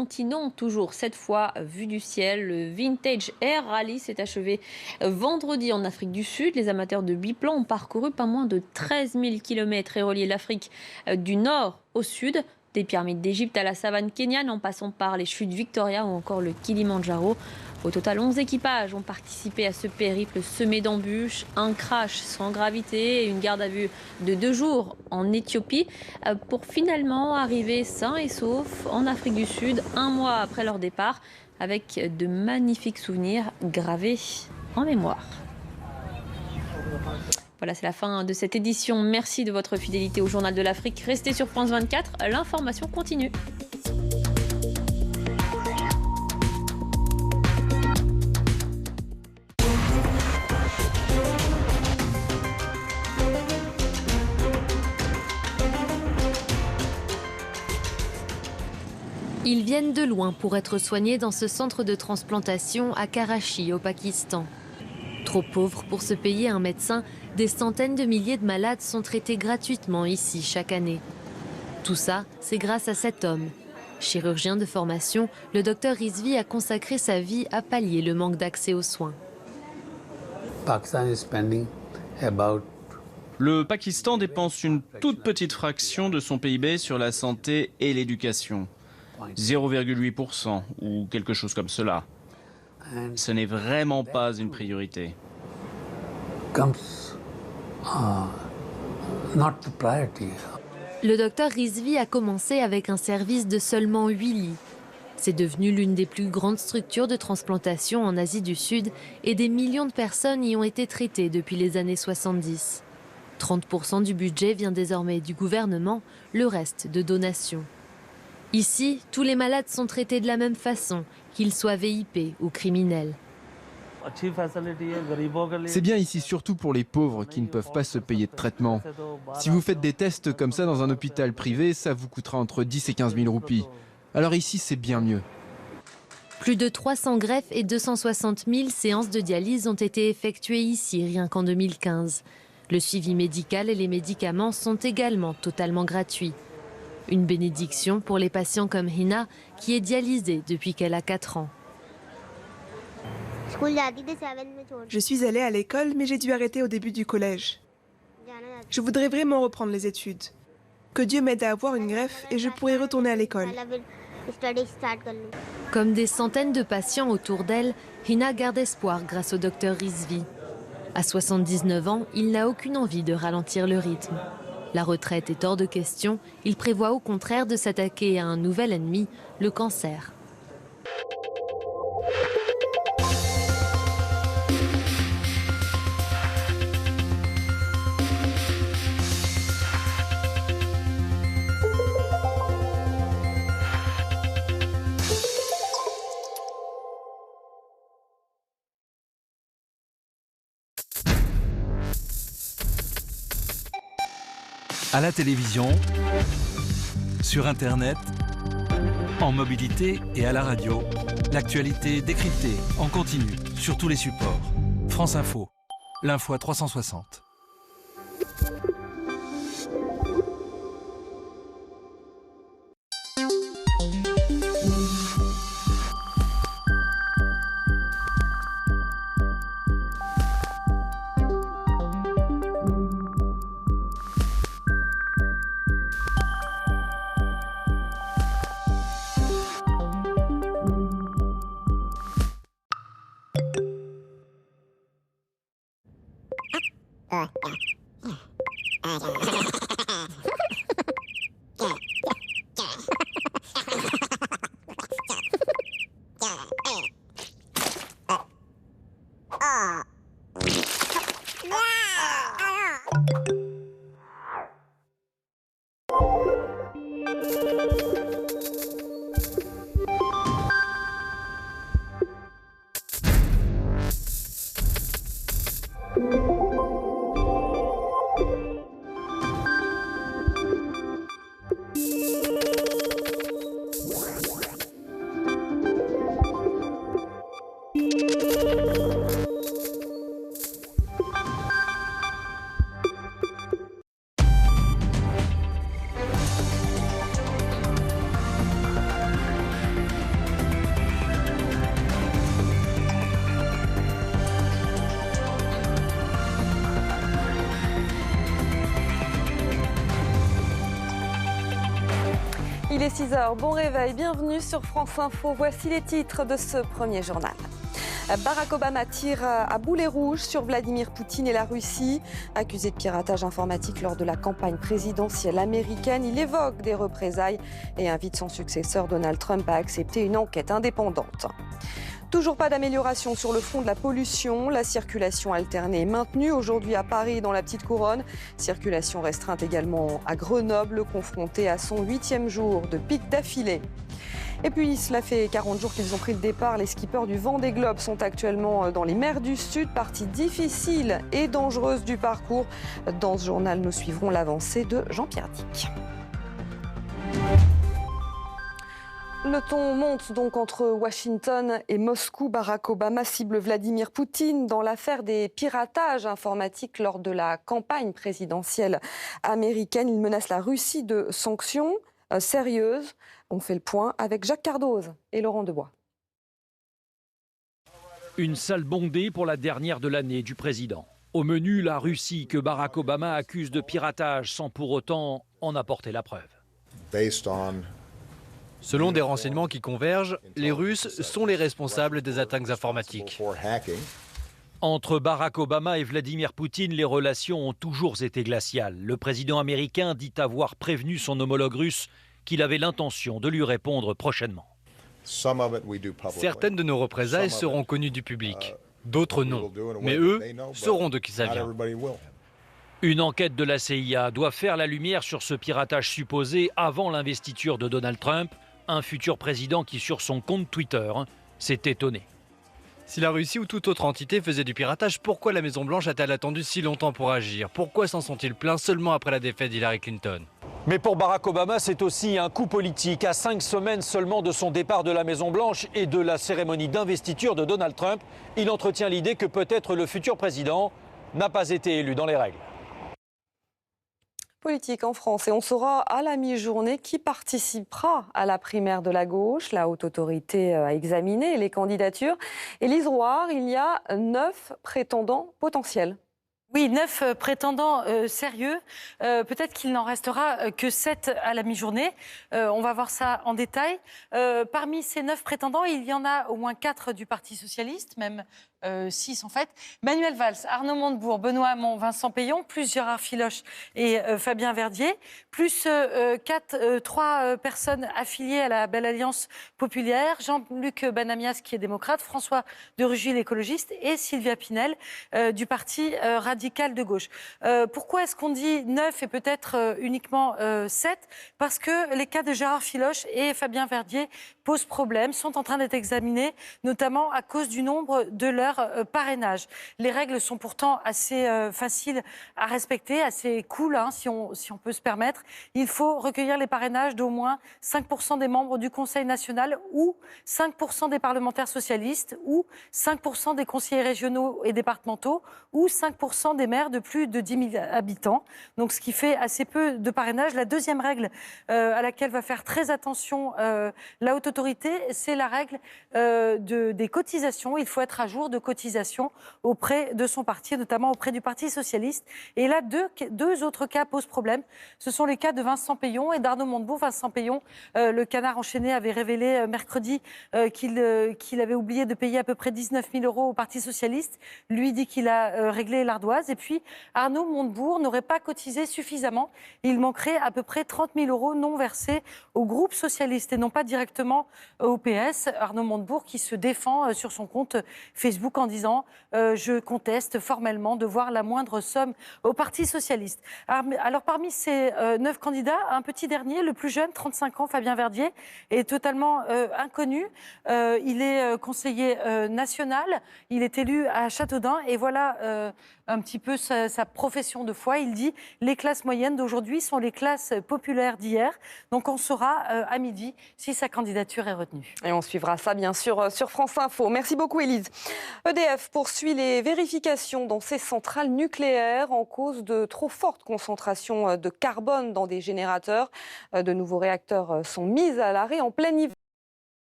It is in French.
Continent, toujours cette fois vue du ciel, le Vintage Air Rally s'est achevé vendredi en Afrique du Sud. Les amateurs de biplan ont parcouru pas moins de 13 000 km et relié l'Afrique du nord au sud, des pyramides d'Égypte à la savane kenyane en passant par les chutes Victoria ou encore le Kilimandjaro. Au total, 11 équipages ont participé à ce périple semé d'embûches, un crash sans gravité et une garde à vue de 2 jours en Éthiopie pour finalement arriver sains et saufs en Afrique du Sud, un mois après leur départ, avec de magnifiques souvenirs gravés en mémoire. Voilà, c'est la fin de cette édition. Merci de votre fidélité au Journal de l'Afrique. Restez sur France 24, l'information continue. Ils viennent de loin pour être soignés dans ce centre de transplantation à Karachi, au Pakistan. Trop pauvres pour se payer un médecin, des centaines de milliers de malades sont traités gratuitement ici chaque année. Tout ça, c'est grâce à cet homme. Chirurgien de formation, le docteur Rizvi a consacré sa vie à pallier le manque d'accès aux soins. Le Pakistan dépense une toute petite fraction de son PIB sur la santé et l'éducation. 0,8% ou quelque chose comme cela. Ce n'est vraiment pas une priorité. Le docteur Rizvi a commencé avec un service de seulement 8 lits. C'est devenu l'une des plus grandes structures de transplantation en Asie du Sud et des millions de personnes y ont été traitées depuis les années 70. 30% du budget vient désormais du gouvernement, le reste de donations. Ici, tous les malades sont traités de la même façon, qu'ils soient VIP ou criminels. C'est bien ici surtout pour les pauvres qui ne peuvent pas se payer de traitement. Si vous faites des tests comme ça dans un hôpital privé, ça vous coûtera entre 10 et 15 000 roupies. Alors ici, c'est bien mieux. Plus de 300 greffes et 260 000 séances de dialyse ont été effectuées ici, rien qu'en 2015. Le suivi médical et les médicaments sont également totalement gratuits. Une bénédiction pour les patients comme Hina, qui est dialysée depuis qu'elle a 4 ans. Je suis allée à l'école, mais j'ai dû arrêter au début du collège. Je voudrais vraiment reprendre les études. Que Dieu m'aide à avoir une greffe et je pourrai retourner à l'école. Comme des centaines de patients autour d'elle, Hina garde espoir grâce au docteur Rizvi. À 79 ans, il n'a aucune envie de ralentir le rythme. La retraite est hors de question, il prévoit au contraire de s'attaquer à un nouvel ennemi, le cancer. À la télévision, sur Internet, en mobilité et à la radio, l'actualité décryptée en continu sur tous les supports. France Info, l'info à 360. Il est 6h, bon réveil, bienvenue sur France Info. Voici les titres de ce premier journal. Barack Obama tire à boulet rouge sur Vladimir Poutine et la Russie. Accusé de piratage informatique lors de la campagne présidentielle américaine, il évoque des représailles et invite son successeur Donald Trump à accepter une enquête indépendante. Toujours pas d'amélioration sur le front de la pollution. La circulation alternée est maintenue aujourd'hui à Paris et dans la Petite Couronne. Circulation restreinte également à Grenoble, confrontée à son 8e jour de pic d'affilée. Et puis, cela fait 40 jours qu'ils ont pris le départ. Les skippers du Vendée Globe sont actuellement dans les mers du Sud, partie difficile et dangereuse du parcours. Dans ce journal, nous suivrons l'avancée de Jean-Pierre Dick. Le ton monte donc entre Washington et Moscou. Barack Obama cible Vladimir Poutine dans l'affaire des piratages informatiques lors de la campagne présidentielle américaine. Il menace la Russie de sanctions sérieuses. On fait le point avec Jacques Cardoz et Laurent Debois. Une salle bondée pour la dernière de l'année du président. Au menu, la Russie que Barack Obama accuse de piratage sans pour autant en apporter la preuve. Selon des renseignements qui convergent, les Russes sont les responsables des attaques informatiques. Entre Barack Obama et Vladimir Poutine, les relations ont toujours été glaciales. Le président américain dit avoir prévenu son homologue russe qu'il avait l'intention de lui répondre prochainement. Certaines de nos représailles seront connues du public, d'autres non. Mais eux sauront de qui ça vient. Une enquête de la CIA doit faire la lumière sur ce piratage supposé avant l'investiture de Donald Trump, un futur président qui, sur son compte Twitter, s'est étonné. Si la Russie ou toute autre entité faisait du piratage, pourquoi la Maison-Blanche a-t-elle attendu si longtemps pour agir? Pourquoi s'en sont-ils plaints seulement après la défaite d'Hillary Clinton? Mais pour Barack Obama, c'est aussi un coup politique. À 5 semaines seulement de son départ de la Maison-Blanche et de la cérémonie d'investiture de Donald Trump, il entretient l'idée que peut-être le futur président n'a pas été élu dans les règles. Politique en France et on saura à la mi-journée qui participera à la primaire de la gauche. La haute autorité a examiné les candidatures. Élise Roire, il y a 9 prétendants potentiels. Oui, 9 prétendants sérieux. Peut-être qu'il n'en restera que 7 à la mi-journée. On va voir ça en détail. Parmi ces 9 prétendants, il y en a au moins 4 du Parti socialiste, même 6 en fait. Manuel Valls, Arnaud Montebourg, Benoît Hamon, Vincent Payon, plus Gérard Filoche et Fabien Verdier, plus 3 personnes affiliées à la Belle Alliance Populaire, Jean-Luc Benamias qui est démocrate, François de Rugy l'écologiste et Sylvia Pinel du Parti radical de gauche. Pourquoi est-ce qu'on dit 9 et peut-être uniquement 7 ? Parce que les cas de Gérard Filoche et Fabien Verdier posent problème, sont en train d'être examinés, notamment à cause du nombre de leurs parrainages. Les règles sont pourtant assez faciles à respecter, assez cool, hein, si on peut se permettre. Il faut recueillir les parrainages d'au moins 5% des membres du Conseil national ou 5% des parlementaires socialistes ou 5% des conseillers régionaux et départementaux ou 5% des maires de plus de 10 000 habitants. Donc ce qui fait assez peu de parrainages. La deuxième règle à laquelle va faire très attention la haute autorité, c'est la règle des cotisations. Il faut être à jour de cotisations auprès de son parti, notamment auprès du Parti socialiste. Et là, deux autres cas posent problème. Ce sont les cas de Vincent Payon et d'Arnaud Montebourg. Vincent Payon, le Canard enchaîné avait révélé mercredi qu'il avait oublié de payer à peu près 19 000 € au Parti socialiste. Lui dit qu'il a réglé l'ardoise. Et puis, Arnaud Montebourg n'aurait pas cotisé suffisamment. Il manquerait à peu près 30 000 € non versés au groupe socialiste et non pas directement au PS. Arnaud Montebourg qui se défend sur son compte Facebook en disant je conteste formellement de voir la moindre somme au Parti socialiste. Alors parmi ces 9 candidats, un petit dernier, le plus jeune, 35 ans, Fabien Verdier, est totalement inconnu. Il est conseiller national, il est élu à Châteaudun et voilà un petit peu sa profession de foi. Il dit les classes moyennes d'aujourd'hui sont les classes populaires d'hier. Donc on saura à midi si sa candidature est retenue. Et on suivra ça bien sûr sur France Info. Merci beaucoup Élise. EDF poursuit les vérifications dans ses centrales nucléaires en cause de trop fortes concentrations de carbone dans des générateurs. De nouveaux réacteurs sont mis à l'arrêt en plein hiver.